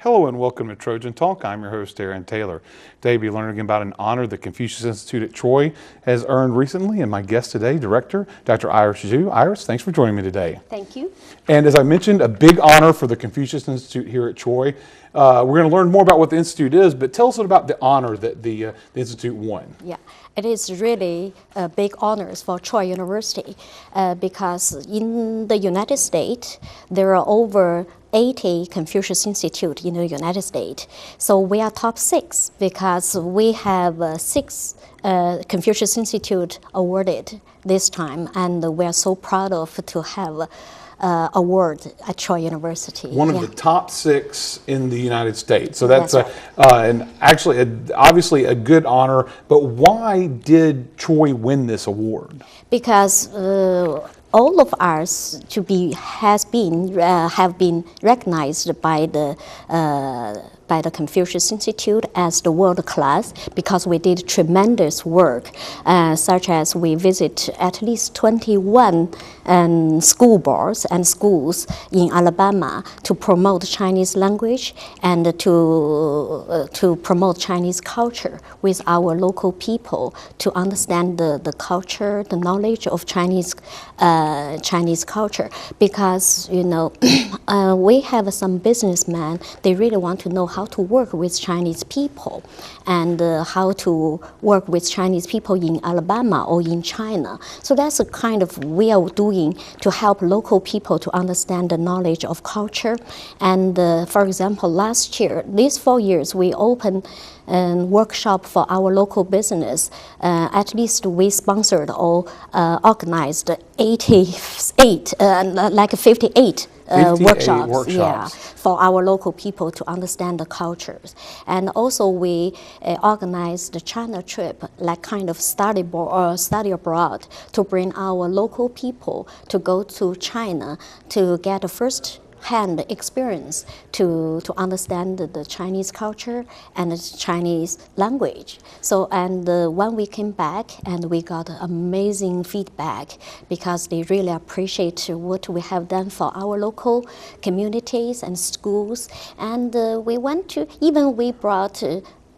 Hello and welcome to Trojan Talk. I'm your host, Aaron Taylor. Today we'll be learning about an honor the Confucius Institute at Troy has earned recently, and my guest today, Director Dr. Iris Zhu. Iris, thanks for joining me today. Thank you. And as I mentioned, a big honor for the Confucius Institute here at Troy. We're going to learn more about what the Institute is, but tell us about the honor that the Institute won. Yeah, it is really a big honor for Troy University because in the United States, there are over 80 Confucius Institute in the United States. So we are top 6 because we have 6 Confucius Institute awarded this time, and we are so proud of to have award at Troy University. One of the top 6 in the United States. So that's right. And actually, obviously a good honor, but why did Troy win this award? Because all of us have been recognized by the Confucius Institute as the world class because we did tremendous work, such as we visit at least 21 school boards and schools in Alabama to promote Chinese language and to promote Chinese culture with our local people to understand the culture, the knowledge of Chinese culture. Because, you know, we have some businessmen, they really want to know how to work with Chinese people and how to work with Chinese people in Alabama or in China. So that's the kind of we are doing to help local people to understand the knowledge of culture. And for example, last year, these 4 years, we opened a workshop for our local business. At least we sponsored or organized 58 workshops. Yeah, for our local people to understand the cultures. And also we organized the China trip, like kind of study abroad, to bring our local people to go to China to get a first-hand experience to understand the Chinese culture and the Chinese language. So, and when we came back, and we got amazing feedback because they really appreciate what we have done for our local communities and schools. And we brought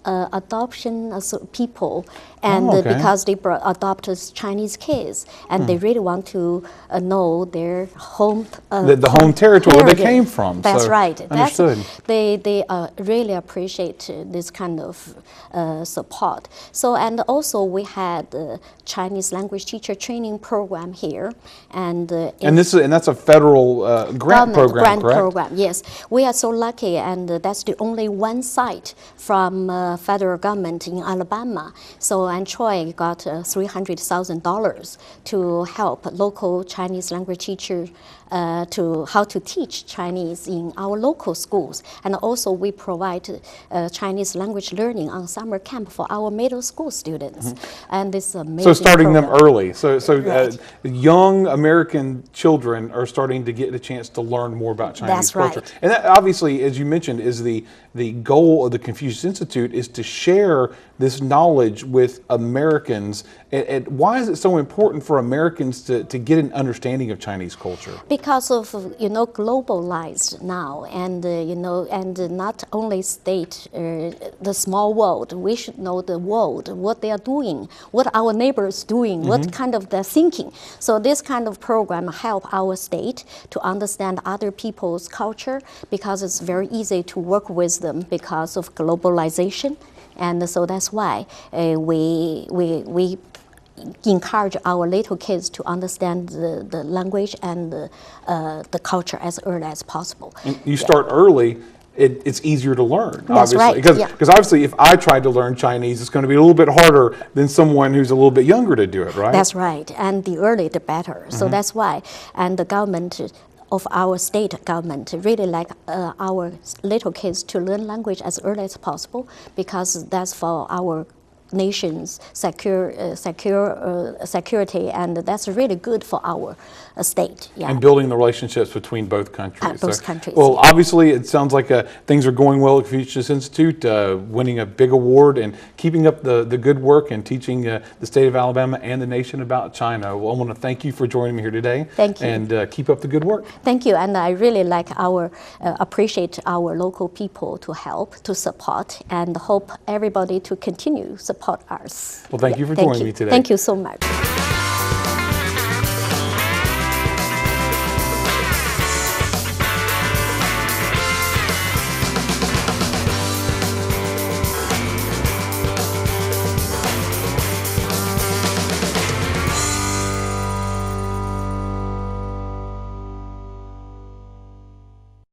adoption people, and because they adopted Chinese kids, and they really want to know their home home territory where they came from. That's so right. Understood. They really appreciate this kind of support. So, and also we had Chinese language teacher training program here, and that's a federal grant program, correct? Yes, we are so lucky, and that's the only one site from federal government in Alabama. So, and Troy got $300,000 to help local Chinese language teachers to how to teach Chinese in our local schools. And also we provide Chinese language learning on summer camp for our middle school students. And this is amazing. So starting program. them early. So Right. Young American children are starting to get the chance to learn more about Chinese That's culture. right. And that obviously, as you mentioned, is the goal of the Confucius Institute is to share this knowledge with Americans. And why is it so important for Americans to get an understanding of Chinese culture? Because of, globalized now, and and not only state the small world. We should know the world, what they are doing, what our neighbors doing, what kind of they're thinking. So this kind of program help our state to understand other people's culture, because it's very easy to work with them because of globalization, and so that's why we encourage our little kids to understand the language and the culture as early as possible. And you start early, it's easier to learn, That's obviously. right. Because obviously if I tried to learn Chinese, it's going to be a little bit harder than someone who's a little bit younger to do it, right? That's right. And the earlier the better. So that's why. And the government of our state government really like our little kids to learn language as early as possible, because that's for our nation's security, and that's really good for our state. Yeah. And building the relationships between both countries. Both countries. Well, yeah. obviously, it sounds like things are going well at Confucius Institute, winning a big award and keeping up the good work and teaching the state of Alabama and the nation about China. Well, I want to thank you for joining me here today. Thank you. And keep up the good work. Thank you, and I really appreciate our local people to help, to support, and hope everybody to continue support us. Well, thank you for joining me today. Thank you so much.